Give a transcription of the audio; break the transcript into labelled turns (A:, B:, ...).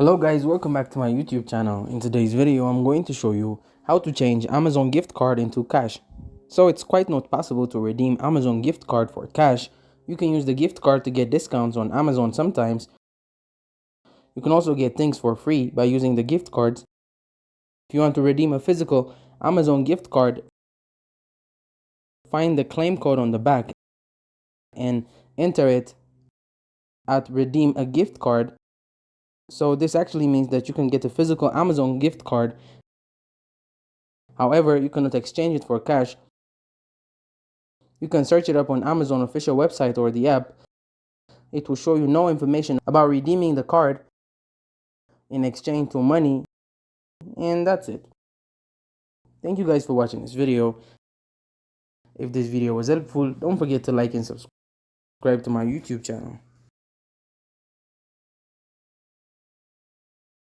A: Hello guys, welcome back to my YouTube channel. In today's video, I'm going to show you how to change Amazon gift card into cash. So it's quite not possible to redeem Amazon gift card for cash. You can use the gift card to get discounts on Amazon sometimes. You can also get things for free by using the gift cards. If you want to redeem a physical Amazon gift card, find the claim code on the back and enter it at redeem a gift card. So this actually means that you can get a physical Amazon gift card. However, you cannot exchange it for cash. You can search it up on Amazon official website or the app. It will show you no information about redeeming the card in exchange to money, and that's it. Thank you guys for watching this video. If this video was helpful, don't forget to like and subscribe to my YouTube channel.